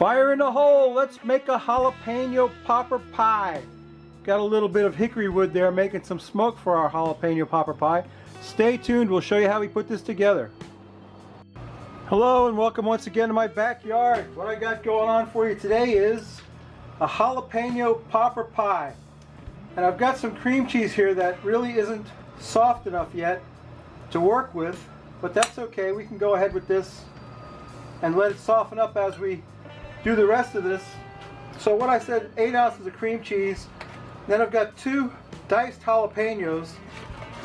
Fire in the hole, let's make a jalapeno popper pie. Got a little bit of hickory wood there making some smoke for our jalapeno popper pie. Stay tuned, we'll show you how we put this together. Hello and welcome once again to my backyard. What I got going on for you today is a jalapeno popper pie. And I've got some cream cheese here that really isn't soft enough yet to work with, but that's okay. We can go ahead with this and let it soften up as we do the rest of this. So what I said, 8 ounces of cream cheese. Then I've got 2 diced jalapenos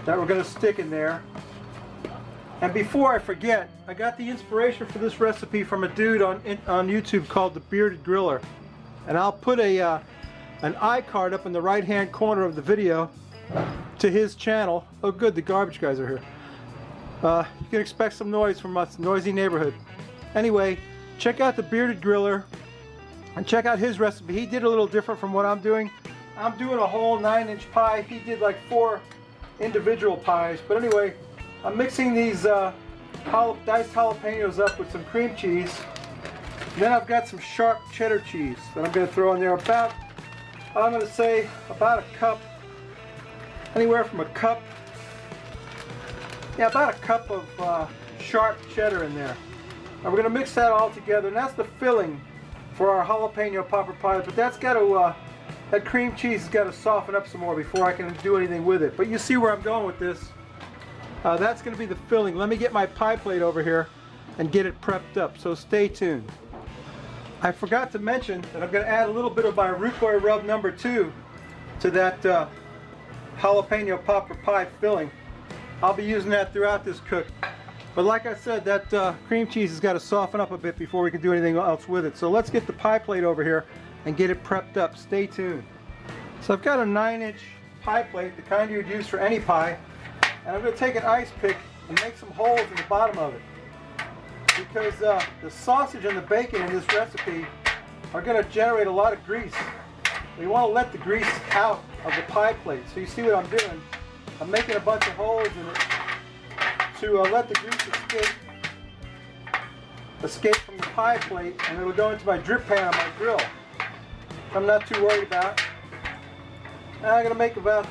that we're going to stick in there. And before I forget, I got the inspiration for this recipe from a dude on YouTube called the Bearded Griller. And I'll put an iCard up in the right hand corner of the video to his channel. Oh good, the garbage guys are here. You can expect some noise from us, noisy neighborhood. Anyway, check out the Bearded Griller and check out his recipe. He did a little different from what I'm doing. I'm doing a whole 9-inch pie. He did like 4 individual pies. But anyway, I'm mixing these diced jalapenos up with some cream cheese. And then I've got some sharp cheddar cheese that I'm going to throw in there. About a cup. Anywhere from a cup. Yeah, about a cup of sharp cheddar in there. And we're going to mix that all together, and that's the filling for our jalapeno popper pie. But that's got to, that cream cheese has got to soften up some more before I can do anything with it. But you see where I'm going with this. That's going to be the filling. Let me get my pie plate over here and get it prepped up. So stay tuned. I forgot to mention that I'm going to add a little bit of my Rootboy Rub number 2 to that jalapeno popper pie filling. I'll be using that throughout this cook. But like I said, that cream cheese has got to soften up a bit before we can do anything else with it. So let's get the pie plate over here and get it prepped up. Stay tuned. So I've got a 9-inch pie plate, the kind you would use for any pie. And I'm going to take an ice pick and make some holes in the bottom of it. Because the sausage and the bacon in this recipe are going to generate a lot of grease. We want to let the grease out of the pie plate. So you see what I'm doing? I'm making a bunch of holes in it to let the grease escape from the pie plate, and it'll go into my drip pan on my grill. I'm not too worried about. Now I'm going to make about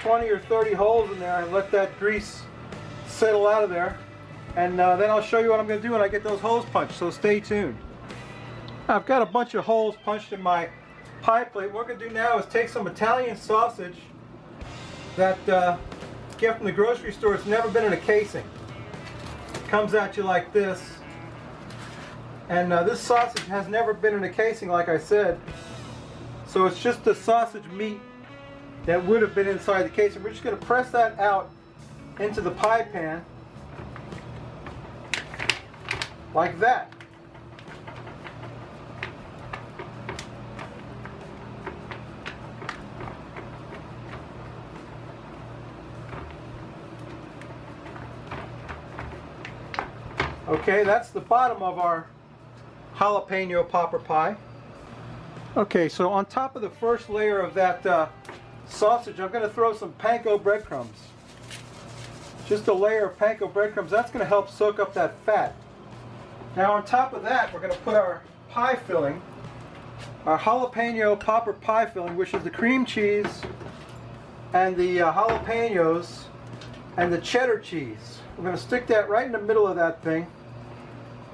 20 or 30 holes in there and let that grease settle out of there. And then I'll show you what I'm going to do when I get those holes punched, so stay tuned. I've got a bunch of holes punched in my pie plate. What we're going to do now is take some Italian sausage that get from the grocery store. It's never been in a casing. It comes at you like this. And this sausage has never been in a casing, like I said. So it's just the sausage meat that would have been inside the casing. We're just going to press that out into the pie pan like that. Okay, that's the bottom of our jalapeno popper pie. Okay, so on top of the first layer of that sausage, I'm going to throw some Panko breadcrumbs. Just a layer of Panko breadcrumbs. That's going to help soak up that fat. Now on top of that, we're going to put our pie filling, our jalapeno popper pie filling, which is the cream cheese and the jalapenos and the cheddar cheese. We're going to stick that right in the middle of that thing,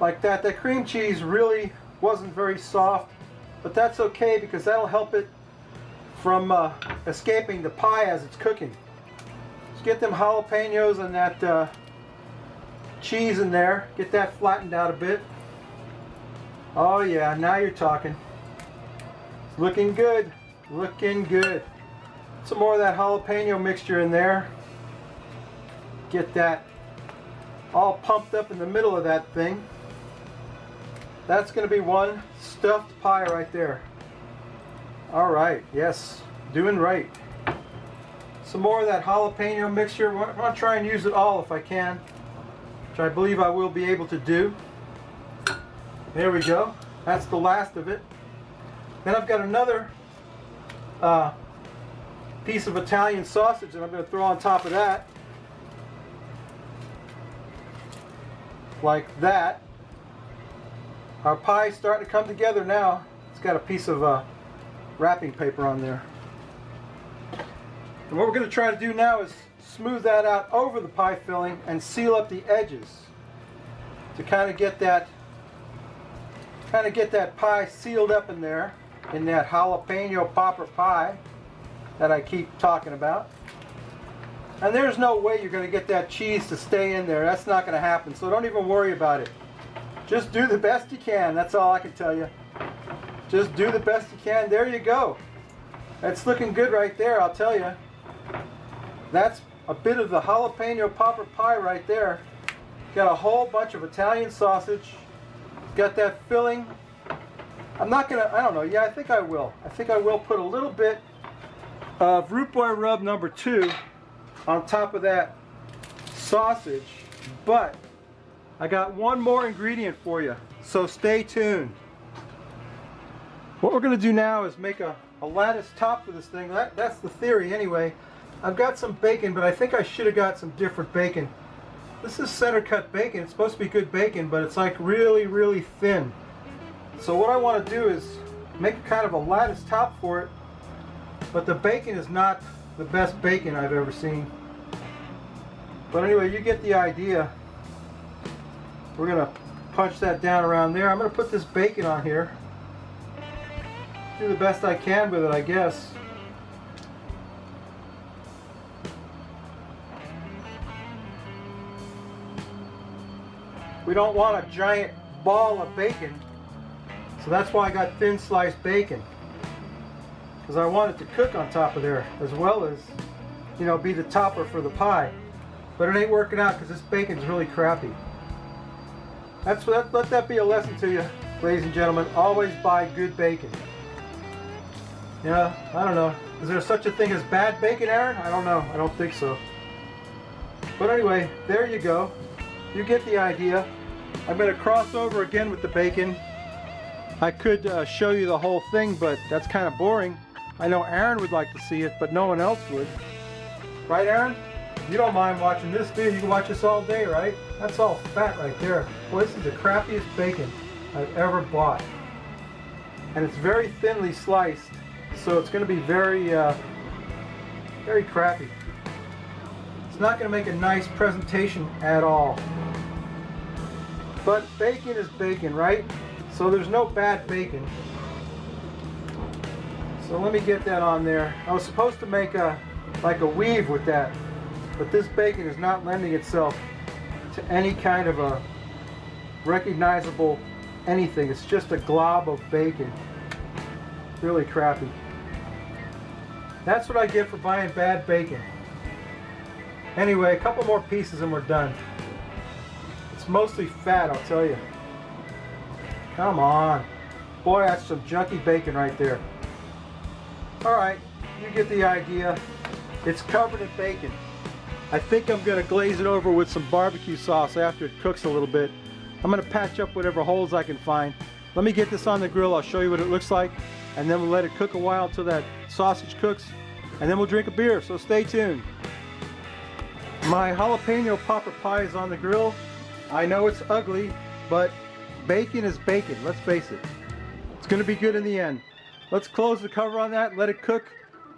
like that. That cream cheese really wasn't very soft, but that's okay because that'll help it from escaping the pie as it's cooking. Let's get them jalapenos and that cheese in there. Get that flattened out a bit. Oh yeah, now you're talking. It's looking good. Looking good. Some more of that jalapeno mixture in there. Get that all pumped up in the middle of that thing. That's going to be one stuffed pie right there. All right, yes, doing right. Some more of that jalapeno mixture. I'm going to try and use it all if I can, which I believe I will be able to do. There we go. That's the last of it. Then I've got another piece of Italian sausage that I'm going to throw on top of that. Like that. Our pie's starting to come together now. It's got a piece of wrapping paper on there. And what we're going to try to do now is smooth that out over the pie filling and seal up the edges to kind of get that pie sealed up in there, in that jalapeno popper pie that I keep talking about. And there's no way you're going to get that cheese to stay in there. That's not going to happen, so don't even worry about it. Just do the best you can. That's all I can tell you. Just do the best you can. There you go. That's looking good right there, I'll tell you. That's a bit of the jalapeno popper pie right there. Got a whole bunch of Italian sausage. Got that filling. I'm not gonna, I don't know, yeah, I think I will. I think I will put a little bit of Rootboy Rub number 2 on top of that sausage, but I got one more ingredient for you, so stay tuned. What we're gonna do now is make a lattice top for this thing. That's the theory anyway. I've got some bacon, but I think I should have got some different bacon. This is center cut bacon. It's supposed to be good bacon, but it's like really, really thin. So what I want to do is make a kind of a lattice top for it, but the bacon is not the best bacon I've ever seen. But anyway, you get the idea. We're going to punch that down around there. I'm going to put this bacon on here. Do the best I can with it, I guess. We don't want a giant ball of bacon, so that's why I got thin sliced bacon, because I want it to cook on top of there as well as, you know, be the topper for the pie. But it ain't working out because this bacon's really crappy. Let that be a lesson to you, ladies and gentlemen. Always buy good bacon. Yeah, I don't know. Is there such a thing as bad bacon, Aaron? I don't know. I don't think so. But anyway, there you go. You get the idea. I'm going to cross over again with the bacon. I could show you the whole thing, but that's kind of boring. I know Aaron would like to see it, but no one else would. Right, Aaron? You don't mind watching this, do you? You can watch this all day, right? That's all fat right there. Boy, this is the crappiest bacon I've ever bought. And it's very thinly sliced, so it's going to be very, very crappy. It's not going to make a nice presentation at all. But bacon is bacon, right? So there's no bad bacon. So let me get that on there. I was supposed to make like a weave with that, but this bacon is not lending itself to any kind of a recognizable anything. It's just a glob of bacon. Really crappy. That's what I get for buying bad bacon. Anyway, a couple more pieces and we're done. It's mostly fat, I'll tell you. Come on. Boy, that's some junky bacon right there. Alright, you get the idea. It's covered in bacon. I think I'm going to glaze it over with some barbecue sauce after it cooks a little bit. I'm going to patch up whatever holes I can find. Let me get this on the grill. I'll show you what it looks like. And then we'll let it cook a while until that sausage cooks. And then we'll drink a beer, so stay tuned. My jalapeno popper pie is on the grill. I know it's ugly, but bacon is bacon, let's face it. It's going to be good in the end. Let's close the cover on that, let it cook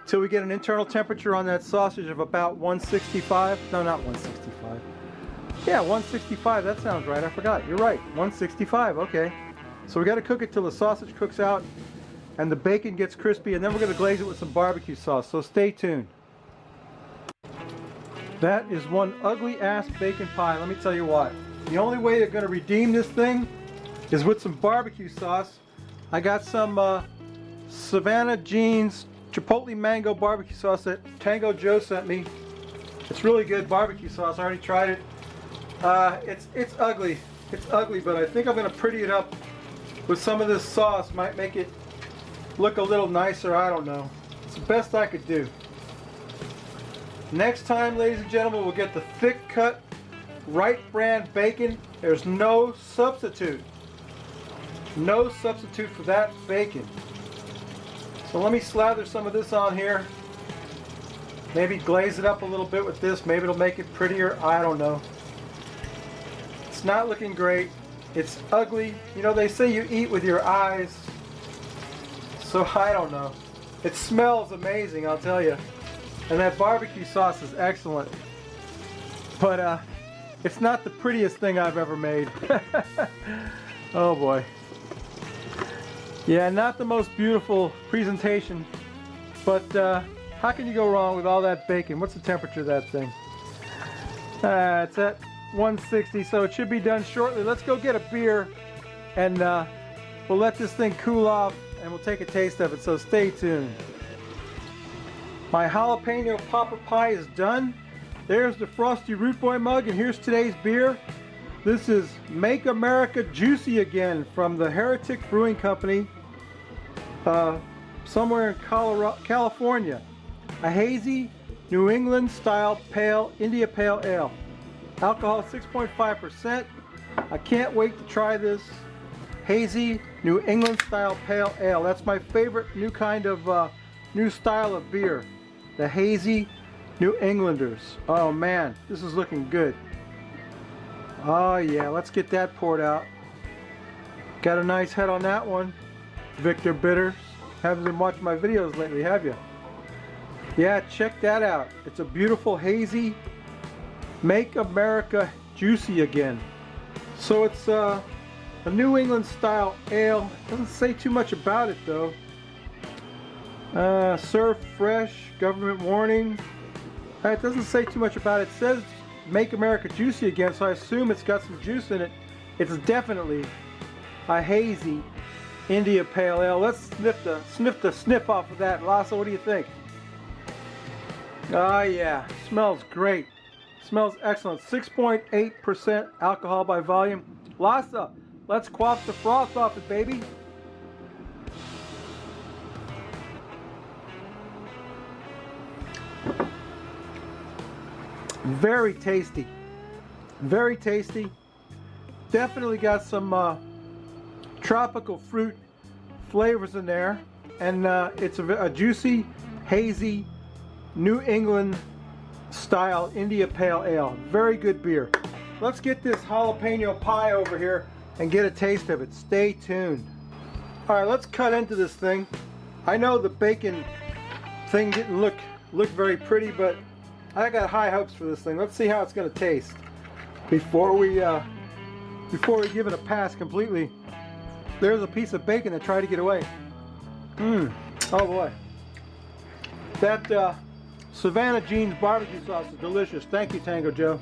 till we get an internal temperature on that sausage of about 165. No, not 165. Yeah, 165, that sounds right. I forgot. You're right, 165, okay. So we got to cook it till the sausage cooks out and the bacon gets crispy, and then we're going to glaze it with some barbecue sauce, so stay tuned. That is one ugly ass bacon pie, let me tell you what. The only way you're going to redeem this thing is with some barbecue sauce. I got some Savannah Jeans Chipotle Mango barbecue sauce that Tango Joe sent me. It's really good barbecue sauce. I already tried it. It's ugly. It's ugly, but I think I'm going to pretty it up with some of this sauce. Might make it look a little nicer. I don't know. It's the best I could do. Next time, ladies and gentlemen, we'll get the thick cut Wright brand bacon. There's no substitute. No substitute for that bacon. So let me slather some of this on here. Maybe glaze it up a little bit with this. Maybe it'll make it prettier. I don't know. It's not looking great. It's ugly. You know, they say you eat with your eyes. So I don't know. It smells amazing, I'll tell you. And that barbecue sauce is excellent. But it's not the prettiest thing I've ever made. Oh boy. Yeah, not the most beautiful presentation. But how can you go wrong with all that bacon? What's the temperature of that thing? It's at 160, so it should be done shortly. Let's go get a beer and we'll let this thing cool off and we'll take a taste of it, so stay tuned. My jalapeno popper pie is done. There's the frosty Rootboy mug, and here's today's beer. This is Make America Juicy Again from the Heretic Brewing Company, somewhere in California. A hazy New England style India Pale Ale. Alcohol 6.5%. I can't wait to try this hazy New England style Pale Ale. That's my favorite new kind of new style of beer. The hazy New Englanders. Oh man, this is looking good. Oh yeah, let's get that poured out. Got a nice head on that one. Victor Bitters. Haven't been watching my videos lately, have you? Yeah, check that out. It's a beautiful hazy Make America Juicy Again. So it's a New England style ale. Doesn't say too much about it though. Serve fresh, government warning. It doesn't say too much about it. It says Make America Juicy Again, so I assume it's got some juice in it. It's definitely a hazy India Pale Ale. Let's sniff off of that. Lasso, what do you think? Oh yeah, smells great. Smells excellent. 6.8% alcohol by volume. Lasso, let's quaff the froth off it, baby. Very tasty. Very tasty. Definitely got some tropical fruit flavors in there. And it's a juicy, hazy, New England style India Pale Ale. Very good beer. Let's get this jalapeno pie over here and get a taste of it. Stay tuned. Alright, let's cut into this thing. I know the bacon thing didn't look very pretty, but I got high hopes for this thing. Let's see how it's going to taste before we give it a pass completely. There's a piece of bacon that tried to get away. Oh boy. That Savannah Jeans barbecue sauce is delicious. Thank you, Tango Joe.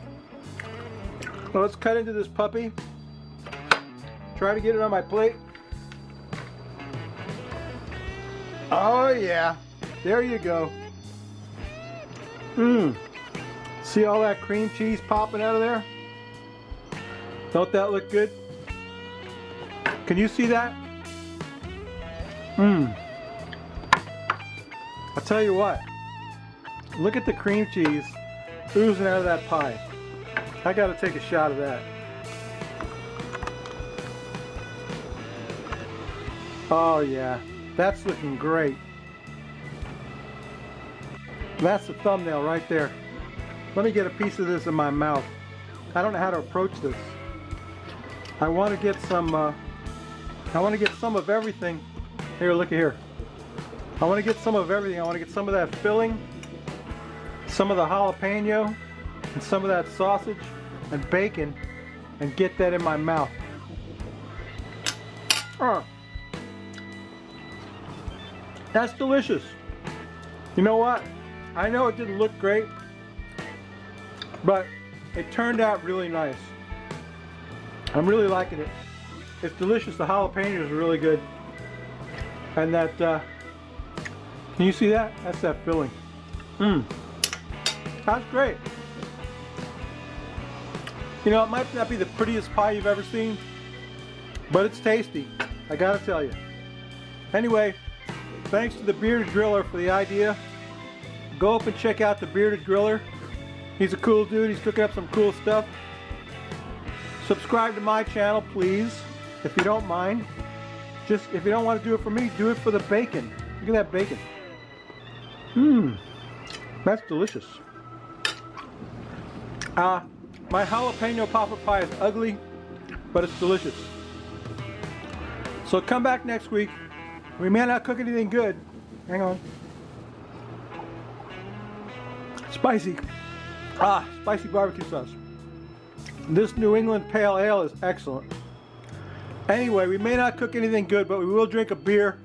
Well, let's cut into this puppy. Try to get it on my plate. Oh yeah. There you go. See all that cream cheese popping out of there? Don't that look good? Can you see that? I'll tell you what. Look at the cream cheese oozing out of that pie. I gotta take a shot of that. Oh yeah, that's looking great. That's the thumbnail right there. Let me get a piece of this in my mouth. I don't know how to approach this. I want to get some of everything. Here, look at here. I want to get some of everything. I want to get some of that filling, some of the jalapeno, and some of that sausage and bacon, and get that in my mouth. That's delicious. You know what? I know it didn't look great, but it turned out really nice. I'm really liking it. It's delicious. The jalapenos are really good. And that, can you see that? That's that filling. That's great. You know, it might not be the prettiest pie you've ever seen, but it's tasty. I gotta tell you. Anyway, thanks to the Bearded Griller for the idea. Go up and check out the Bearded Griller. He's a cool dude. He's cooking up some cool stuff. Subscribe to my channel, please, if you don't mind. Just, if you don't want to do it for me, do it for the bacon. Look at that bacon. That's delicious. My jalapeno popper pie is ugly, but it's delicious. So come back next week. We may not cook anything good. Hang on. Spicy. Spicy barbecue sauce. This New England Pale Ale is excellent. Anyway, we may not cook anything good, but we will drink a beer.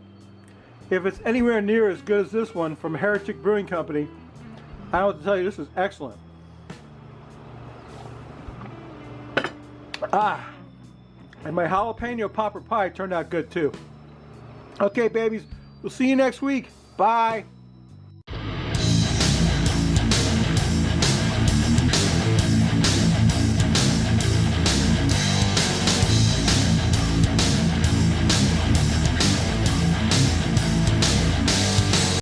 If it's anywhere near as good as this one from Heretic Brewing Company, I don't know what to tell you, this is excellent. And my jalapeno popper pie turned out good too. Okay, babies, we'll see you next week. Bye.